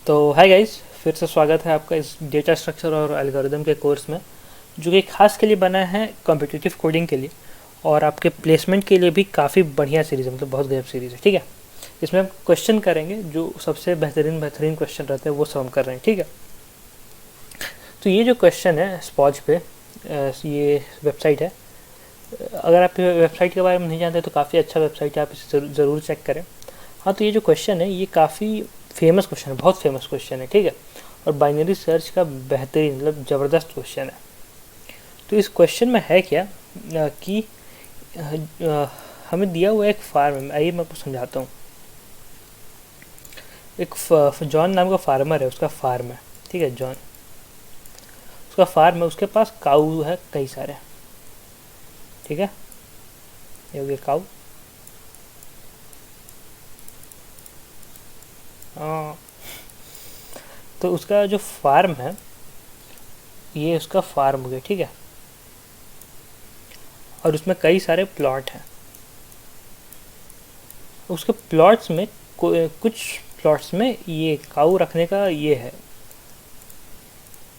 तो hi guys, फिर से स्वागत है आपका इस डेटा स्ट्रक्चर और एल्गोरिदम के कोर्स में, जो कि खास के लिए बना है कॉम्पिटिटिव कोडिंग के लिए और आपके प्लेसमेंट के लिए भी काफ़ी बढ़िया सीरीज़ है, मतलब बहुत गजब सीरीज़ है। ठीक है, इसमें हम क्वेश्चन करेंगे, जो सबसे बेहतरीन क्वेश्चन रहते हैं वो सब हम कर रहे हैं। ठीक है, तो ये जो क्वेश्चन है स्पॉज पे, ये वेबसाइट है। अगर आप वेबसाइट के बारे में नहीं जानते तो काफ़ी अच्छा वेबसाइट है, आप इसे ज़रूर चेक करें। हाँ, तो ये जो क्वेश्चन है ये काफ़ी फेमस क्वेश्चन है, बहुत फेमस क्वेश्चन है। ठीक है, और बाइनरी सर्च का बेहतरीन मतलब ज़बरदस्त क्वेश्चन है। तो इस क्वेश्चन में है क्या कि हमें दिया हुआ एक फार्म है। आइए मैं आपको समझाता हूँ। एक जॉन नाम का फार्मर है, उसका फार्म है। ठीक है, जॉन, उसका फार्म है, उसके पास काऊ है कई सारे। ठीक है, ये हो गया काऊ। तो उसका जो फार्म है ये उसका फार्म हो गया। ठीक है, और उसमें कई सारे प्लॉट हैं। उसके प्लॉट्स में कुछ प्लॉट्स में ये काऊ रखने का ये है,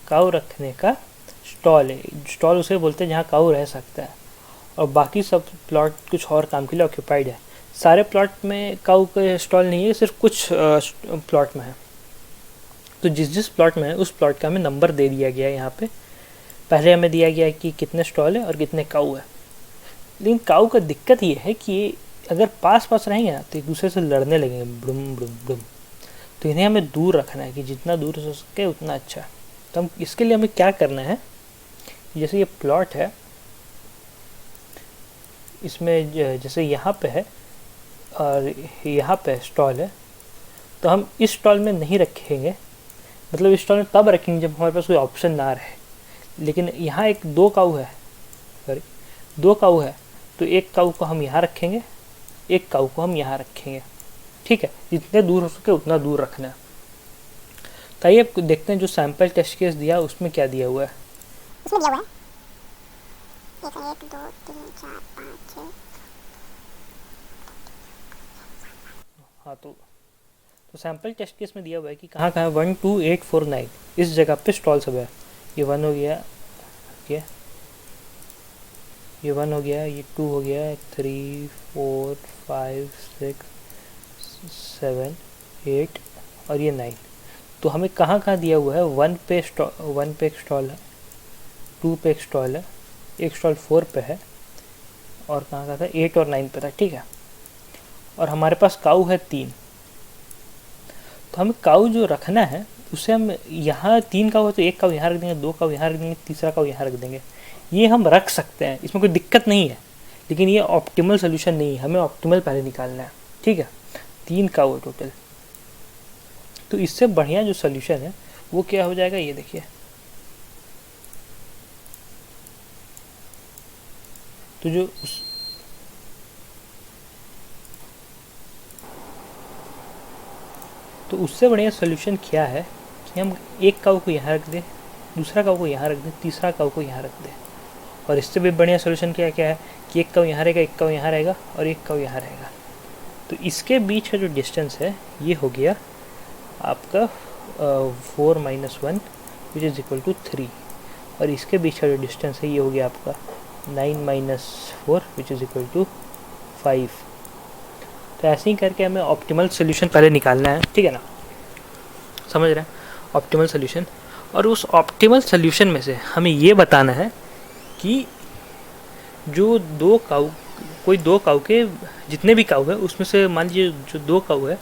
काऊ रखने का स्टॉल है। स्टॉल उसे बोलते हैं जहाँ काऊ रह सकता है, और बाकी सब प्लॉट कुछ और काम के लिए ऑक्यूपाइड है। सारे प्लॉट में काऊ का स्टॉल नहीं है, सिर्फ कुछ प्लॉट में है। तो जिस जिस प्लॉट में है उस प्लॉट का हमें नंबर दे दिया गया है। यहाँ पे पहले हमें दिया गया है कि कितने स्टॉल है और कितने काऊ है। लेकिन काऊ का दिक्कत ये है कि ये अगर पास पास रहेंगे ना तो एक दूसरे से लड़ने लगेंगे, ब्डुम ब्डुम ब्डुम। तो इन्हें हमें दूर रखना है कि जितना दूर हो सके उतना अच्छा। तो हम इसके लिए हमें क्या करना है, जैसे ये प्लॉट है, इसमें जैसे यहाँ पे है और यहाँ पे स्टॉल है, तो हम इस स्टॉल में नहीं रखेंगे। मतलब इस स्टॉल में तब रखेंगे जब हमारे पास कोई ऑप्शन ना रहे। लेकिन यहाँ एक दो काऊ है, सॉरी दो काऊ है, तो एक काऊ को हम यहाँ रखेंगे, एक काऊ को हम यहाँ रखेंगे। ठीक है, जितने दूर हो सके उतना दूर रखना है। तो आइए अब देखते हैं जो सैम्पल टेस्ट केस दिया उसमें क्या दिया हुआ है। उसमें दिया हुआ है एक 2 3 4 5 6। हाँ, तो सैम्पल टेस्ट केस में दिया हुआ है कि कहाँ कहाँ 1 2 8 4 9 इस जगह पे स्टॉल सब है। ये 1 हो गया, ये 1 हो गया, ये 2 हो गया, 3 4 5 6 7 8 और ये 9। तो हमें कहाँ कहाँ दिया हुआ है, 1 पे एक स्टॉल है, 2 पे एक स्टॉल है, एक स्टॉल 4 पे है, और कहाँ कहाँ था 8 और 9 पे था। ठीक है, और हमारे पास काऊ है 3। तो हमें काऊ जो रखना है उसे हम यहाँ 3 काऊ है तो एक काऊ यहाँ रख देंगे, 2 काऊ यहाँ रख देंगे, तीसरा काऊ यहाँ रख देंगे। ये हम रख सकते हैं, इसमें कोई दिक्कत नहीं है। लेकिन ये ऑप्टिमल सोल्यूशन नहीं है, हमें ऑप्टिमल पहले निकालना है। ठीक है, 3 काऊ है टोटल। तो इससे बढ़िया जो सोल्यूशन है वो क्या हो जाएगा, ये देखिए। तो जो तो उससे बढ़िया सोल्यूशन क्या है कि हम एक काऊ को यहाँ रख दें, दूसरा काऊ को यहाँ रख दें, तीसरा काऊ को यहाँ रख दें। और इससे भी बढ़िया सोल्यूशन क्या क्या है कि एक काऊ यहाँ रहेगा, एक काऊ यहाँ रहेगा और एक काऊ यहाँ रहेगा। तो इसके बीच का जो डिस्टेंस है ये हो गया आपका 4 - 1 विच इज़ इक्वल टू 3। और इसके बीच का जो डिस्टेंस है ये हो गया आपका 9 - 4 विच इज़ इक्वल टू 5। तो ऐसे ही करके हमें ऑप्टिमल सोल्यूशन पहले निकालना है। ठीक है ना, समझ रहे हैं ऑप्टिमल सोल्यूशन। और उस ऑप्टिमल सोल्यूशन में से हमें ये बताना है कि जो दो काऊ, कोई दो काऊ के जितने भी काऊ है उसमें से मान लीजिए जो दो काऊ है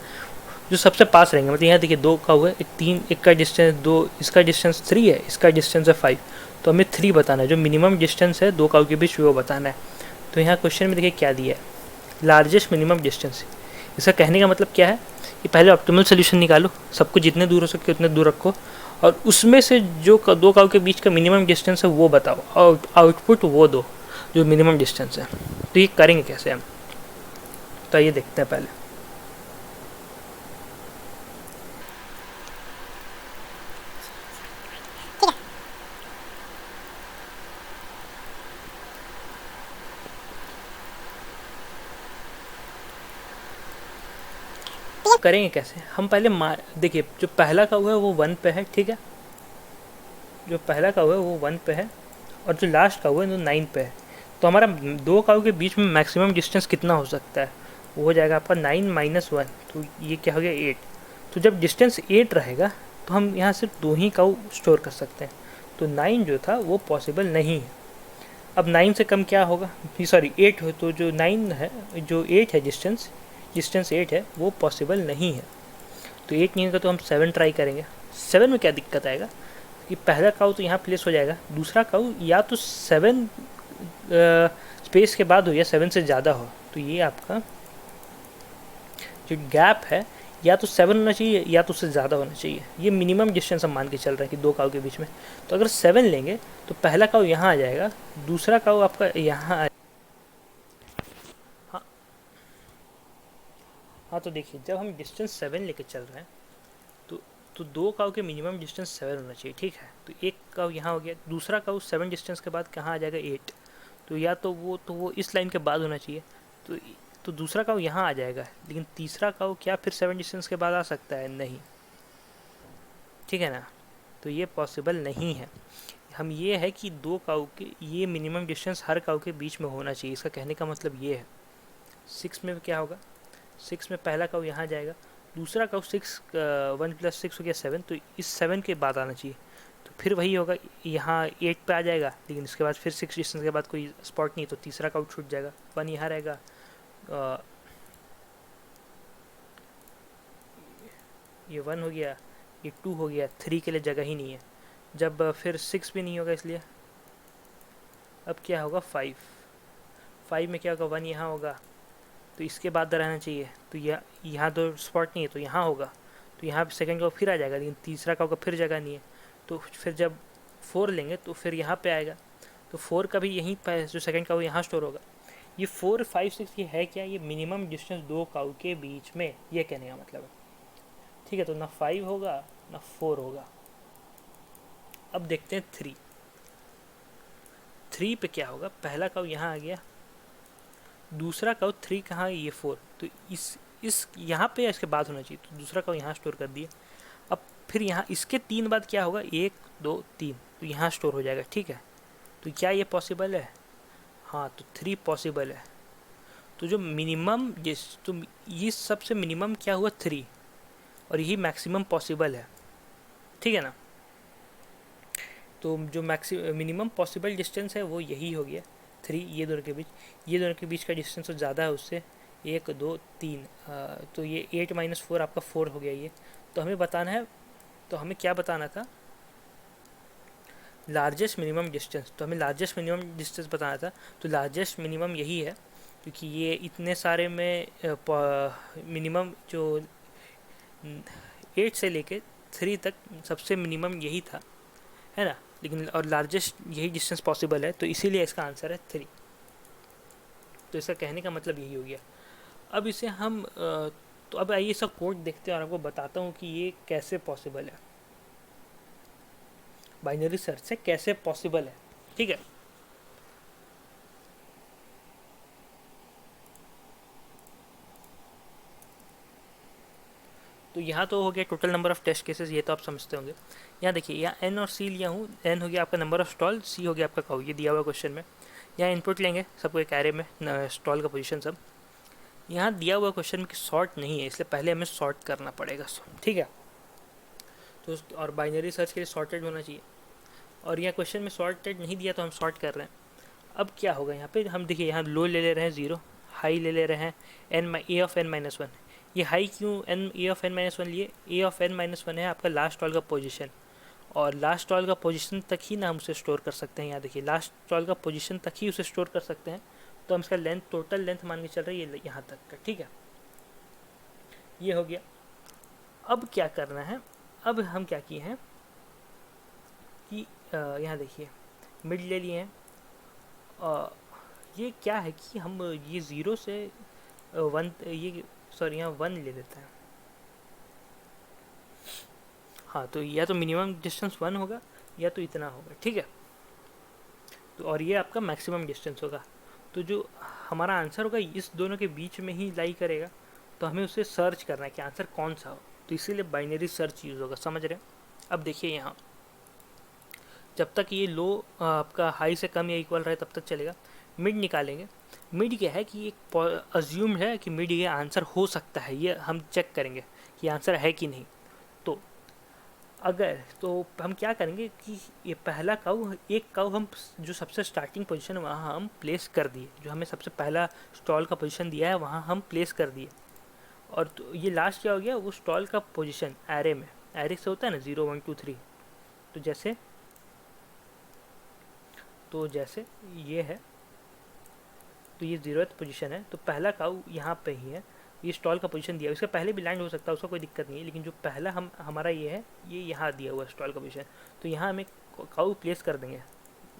जो सबसे पास रहेंगे। मतलब यहाँ देखिए 2 काऊ है, एक 3, एक का डिस्टेंस 2, इसका डिस्टेंस 3 है, इसका डिस्टेंस है 5। तो हमें 3 बताना है, जो मिनिमम डिस्टेंस है दो काऊ के बीच वो बताना है। तो यहाँ क्वेश्चन में देखिए क्या दिया है, लार्जेस्ट मिनिमम डिस्टेंस। इसका कहने का मतलब क्या है कि पहले ऑप्टिमल सोल्यूशन निकालो, सबको जितने दूर हो सके उतने दूर रखो, और उसमें से जो दो काऊ के बीच का मिनिमम डिस्टेंस है वो बताओ, और आउटपुट वो दो जो मिनिमम डिस्टेंस है। तो ये करेंगे कैसे हम, तो ये देखते हैं पहले। करेंगे कैसे, हम पहले देखिए जो पहला काऊ है वो 1 पे है, ठीक है, जो पहला काऊ है वो 1 पे है और जो लास्ट काऊ है वो 9 पे है। तो हमारा दो काऊ के बीच में मैक्सिमम डिस्टेंस कितना हो सकता है, वो हो जाएगा आपका 9 - 1, तो ये क्या हो गया 8। तो जब डिस्टेंस 8 रहेगा तो हम यहाँ सिर्फ 2 ही काऊ स्टोर कर सकते हैं, तो 9 जो था वो पॉसिबल नहीं है। अब 9 से कम क्या होगा, सॉरी 8 हो, तो जो 9 है, जो 8 है डिस्टेंस 8 है वो पॉसिबल नहीं है। तो 8 नहीं होगा तो हम 7 ट्राई करेंगे। 7 में क्या दिक्कत आएगा कि पहला काऊ तो यहाँ प्लेस हो जाएगा, दूसरा काऊ या तो 7 स्पेस के बाद हो या 7 से ज़्यादा हो, तो ये आपका जो गैप है या तो 7 होना चाहिए या तो उससे ज़्यादा होना चाहिए। ये मिनिमम डिस्टेंस हम मान के चल रहे हैं कि दो काऊ के बीच में। तो अगर 7 लेंगे तो पहला काऊ यहाँ आ जाएगा, दूसरा काऊ आपका यहाँ हाँ हाँ, तो देखिए जब हम डिस्टेंस 7 लेके चल रहे हैं तो दो काऊ के मिनिमम डिस्टेंस 7 होना चाहिए, ठीक है। तो एक काऊ यहाँ हो गया, दूसरा काऊ 7 डिस्टेंस के बाद कहाँ आ जाएगा 8, तो या तो वो इस लाइन के बाद होना चाहिए, तो दूसरा काऊ यहाँ आ जाएगा। लेकिन तीसरा काऊ क्या फिर 7 डिस्टेंस के बाद आ सकता है, नहीं, ठीक है ना। तो ये पॉसिबल नहीं है। हम ये है कि दो काऊ के ये मिनिमम डिस्टेंस हर काऊ के बीच में होना चाहिए, इसका कहने का मतलब ये है। 6 में क्या होगा, 6 में पहला काऊ यहाँ जाएगा, दूसरा काऊ 6 1 + 6 हो गया 7, तो इस 7 के बाद आना चाहिए। तो फिर वही होगा, यहाँ 8 पे आ जाएगा, लेकिन इसके बाद फिर 6 डिस्टेंस के बाद कोई स्पॉट नहीं, तो तीसरा काऊ छूट जाएगा, 1 यहाँ रहेगा, ये 1 हो गया, ये 2 हो गया, 3 के लिए जगह ही नहीं है। जब फिर 6 भी नहीं होगा, इसलिए अब क्या होगा 5 में क्या होगा 1 यहाँ होगा, तो इसके बाद रहना चाहिए, तो यहाँ तो स्पॉट नहीं है, तो यहाँ होगा, तो यहाँ सेकंड का फिर आ जाएगा, लेकिन तीसरा का फिर जगह नहीं है। तो फिर जब 4 लेंगे तो फिर यहाँ पे आएगा, तो 4 का भी यहीं पर जो सेकंड का वो यहाँ स्टोर होगा। ये 4 5 6 ये है क्या, ये मिनिमम डिस्टेंस दो काऊ के बीच में, ये कहने का मतलब है, ठीक है। तो ना 5 होगा ना 4 होगा। अब देखते हैं 3 पे क्या होगा, पहला काऊ यहाँ आ गया, दूसरा काऊ 3 कहाँ है, ये 4, तो इस यहाँ पे इसके बाद होना चाहिए, तो दूसरा काऊ यहाँ स्टोर कर दिया। अब फिर यहाँ इसके 3 बाद क्या होगा, 1 2 3, तो यहाँ स्टोर हो जाएगा, ठीक है। तो क्या ये पॉसिबल है, हाँ, तो 3 पॉसिबल है। तो जो मिनिमम तो ये सबसे मिनिमम क्या हुआ 3, और यही मैक्सिमम पॉसिबल है, ठीक है ना। तो जो मिनिमम पॉसिबल डिस्टेंस है वो यही हो गया 3, ये दोनों के बीच का डिस्टेंस तो ज़्यादा है उससे, 1 2 3, तो ये 8 - 4 आपका 4 हो गया ये। तो हमें बताना है, तो हमें क्या बताना था, लार्जेस्ट मिनिमम डिस्टेंस, तो हमें लार्जेस्ट मिनिमम डिस्टेंस बताना था। तो लार्जेस्ट मिनिमम यही है, क्योंकि ये इतने सारे में मिनिमम जो 8 से लेके 3 तक सबसे मिनिमम यही था, है ना। लेकिन और लार्जेस्ट यही डिस्टेंस पॉसिबल है, तो इसीलिए इसका आंसर है 3। तो इसका कहने का मतलब यही हो गया। अब इसे हम तो अब आइए इसका कोड देखते हैं और आपको बताता हूँ कि ये कैसे पॉसिबल है, बाइनरी सर्च से कैसे पॉसिबल है, ठीक है। तो यहाँ तो हो गया total number of test cases, ये तो आप समझते होंगे। यहाँ देखिए, यहाँ एन और सी लिया हूँ, एन हो गया आपका नंबर ऑफ स्टॉल, सी हो गया आपका काऊ, ये दिया हुआ क्वेश्चन में। यहाँ इनपुट लेंगे सबको एक एरे में, स्टॉल का पोजीशन सब। यहाँ दिया हुआ क्वेश्चन में कि सॉर्ट नहीं है, इसलिए पहले हमें सॉर्ट करना पड़ेगा, ठीक है। तो और बाइनरी सर्च के लिए सॉर्टेड होना चाहिए, और यहाँ क्वेश्चन में सॉर्टेड नहीं दिया तो हम सॉर्ट कर रहे हैं। अब क्या होगा यहाँ पे, हम देखिए यहाँ लो ले रहे हैं 0, हाई ले रहे हैं ए ऑफ n - 1। ये हाई क्यों ए ऑफ n - 1 लिए, ए ऑफ n - 1 है आपका लास्ट ऑल का पोजीशन, और लास्ट ऑल का पोजीशन तक ही ना हम उसे स्टोर कर सकते हैं। यहाँ देखिए लास्ट ऑल का पोजीशन तक ही उसे स्टोर कर सकते हैं, तो हम इसका लेंथ, टोटल लेंथ मान के चल रही है यहाँ तक का, ठीक है। ये हो गया। अब क्या करना है, अब हम क्या किए हैं कि यहाँ देखिए मिड ले लिए हैं, ये क्या है कि हम ये 0 से 1, ये सॉरी यहाँ 1 ले लेते हैं, हाँ। तो या तो मिनिमम डिस्टेंस 1 होगा या तो इतना होगा, ठीक है। तो और ये आपका मैक्सिमम डिस्टेंस होगा, तो जो हमारा आंसर होगा इस दोनों के बीच में ही लाई करेगा। तो हमें उसे सर्च करना है कि आंसर कौन सा हो, तो इसीलिए बाइनरी सर्च यूज़ होगा, समझ रहे हैं। अब देखिए यहाँ जब तक ये लो आपका हाई से कम या इक्वल रहे तब तक चलेगा। मिड निकालेंगे। मिड क्या है कि एक अज्यूम है कि मिड ये आंसर हो सकता है, ये हम चेक करेंगे कि आंसर है कि नहीं। तो अगर तो हम क्या करेंगे कि ये पहला काऊ, एक काऊ हम जो सबसे स्टार्टिंग पोजीशन है वहाँ हम प्लेस कर दिए, जो हमें सबसे पहला स्टॉल का पोजीशन दिया है वहाँ हम प्लेस कर दिए। और तो ये लास्ट क्या हो गया, वो स्टॉल का पोजीशन एरे में, एरे से होता है ना 0 1 2 3। तो जैसे ये है, तो ये 0th पोजीशन है, तो पहला काऊ यहाँ पे ही है, ये स्टॉल का पोजीशन दिया है। इसके पहले भी लैंड हो सकता है, उसका कोई दिक्कत नहीं है, लेकिन जो पहला हमारा ये है, ये यहाँ दिया हुआ है स्टॉल का पोजीशन, तो यहाँ हम एक काऊ प्लेस कर देंगे।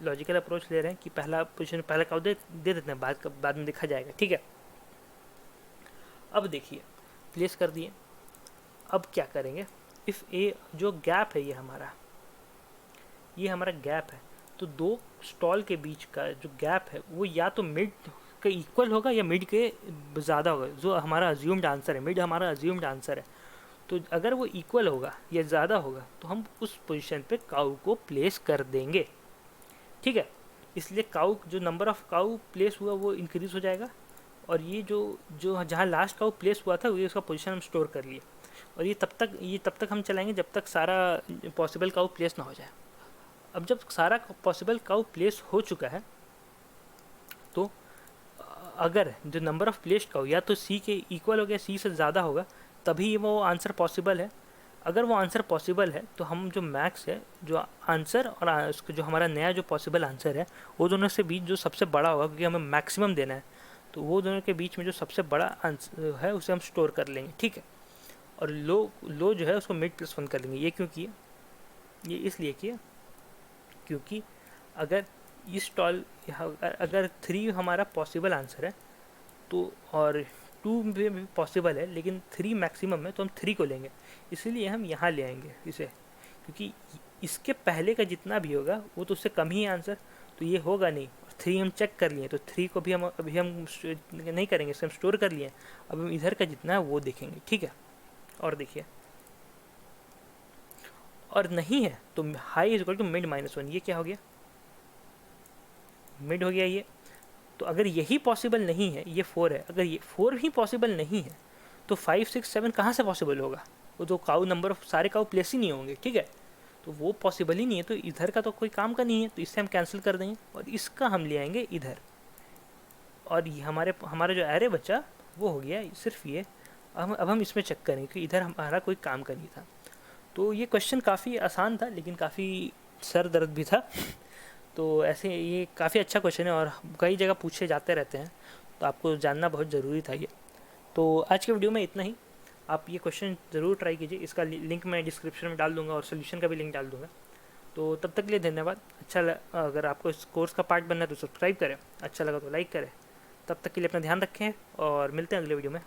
लॉजिकल अप्रोच ले रहे हैं कि पहला पोजीशन, पहला काऊ दे देते हैं, बाद में देखा जाएगा, ठीक है। अब देखिए प्लेस कर दिए। अब क्या करेंगे, इफ़ ए जो गैप है, ये हमारा गैप है, तो दो स्टॉल के बीच का जो गैप है वो या तो मिड के इक्वल होगा या मिड के ज़्यादा होगा, जो हमारा अज्यूम्ड आंसर है। मिड हमारा अज्यूम्ड आंसर है, तो अगर वो इक्वल होगा या ज़्यादा होगा तो हम उस पोजीशन पे काऊ को प्लेस कर देंगे, ठीक है। इसलिए काऊ, जो नंबर ऑफ काऊ प्लेस हुआ वो इंक्रीज़ हो जाएगा, और ये जो जहाँ लास्ट काऊ प्लेस हुआ था, ये उसका पोजीशन हम स्टोर कर लिए। और ये तब तक हम चलाएंगे जब तक सारा पॉसिबल काऊ प्लेस ना हो जाए। अब जब सारा पॉसिबल काऊ प्लेस हो चुका है, तो अगर जो नंबर ऑफ प्लेस्ड काऊ या तो सी के इक्वल हो गया, सी से ज़्यादा होगा, तभी वो आंसर पॉसिबल है। अगर वो आंसर पॉसिबल है तो हम जो मैक्स है, जो आंसर और उसका जो हमारा नया जो पॉसिबल आंसर है, वो दोनों से बीच जो सबसे बड़ा होगा, क्योंकि हमें मैक्सिमम देना है, तो वो दोनों के बीच में जो सबसे बड़ा आंसर है उसे हम स्टोर कर लेंगे, ठीक है। और लो जो है उसको मिड +1 कर लेंगे। ये क्यों किया, ये इसलिए किया क्योंकि अगर इस टॉल अगर 3 हमारा पॉसिबल आंसर है, तो और 2 भी पॉसिबल है, लेकिन 3 मैक्सिमम है, तो हम 3 को लेंगे। इसीलिए हम यहाँ ले आएंगे इसे, क्योंकि इसके पहले का जितना भी होगा वो तो उससे कम ही आंसर, तो ये होगा नहीं। 3 हम चेक कर लिए, तो 3 को भी हम नहीं करेंगे, इसे हम स्टोर कर लिए। अब हम इधर का जितना है वो देखेंगे, ठीक है। और देखिए, और नहीं है तो high is equal to mid -1। ये क्या हो गया, मिड हो गया ये। तो अगर यही पॉसिबल नहीं है, ये 4 है, अगर ये 4 भी पॉसिबल नहीं है, तो 5 6 7 कहाँ से पॉसिबल होगा, वो तो काऊ नंबर ऑफ सारे काऊ प्लेस ही नहीं होंगे, ठीक है। तो वो पॉसिबल ही नहीं है, तो इधर का तो कोई काम का नहीं है, तो इससे हम कैंसिल कर देंगे और इसका हम ले आएंगे इधर। और ये हमारा जो एरे बचा वो हो गया सिर्फ ये। अब हम इसमें चेक करेंगे कि इधर हमारा कोई काम का नहीं था। तो ये क्वेश्चन काफ़ी आसान था, लेकिन काफ़ी सर दर्द भी था। तो ऐसे ये काफ़ी अच्छा क्वेश्चन है और कई जगह पूछे जाते रहते हैं, तो आपको जानना बहुत ज़रूरी था ये। तो आज के वीडियो में इतना ही। आप ये क्वेश्चन ज़रूर ट्राई कीजिए, इसका लिंक मैं डिस्क्रिप्शन में डाल दूंगा और सोल्यूशन का भी लिंक डाल दूंगा। तो तब तक के लिए धन्यवाद। अगर आपको इस कोर्स का पार्ट बनना है तो सब्सक्राइब करें, अच्छा लगा तो लाइक करें। तब तक के लिए अपना ध्यान रखें और मिलते हैं अगले वीडियो में।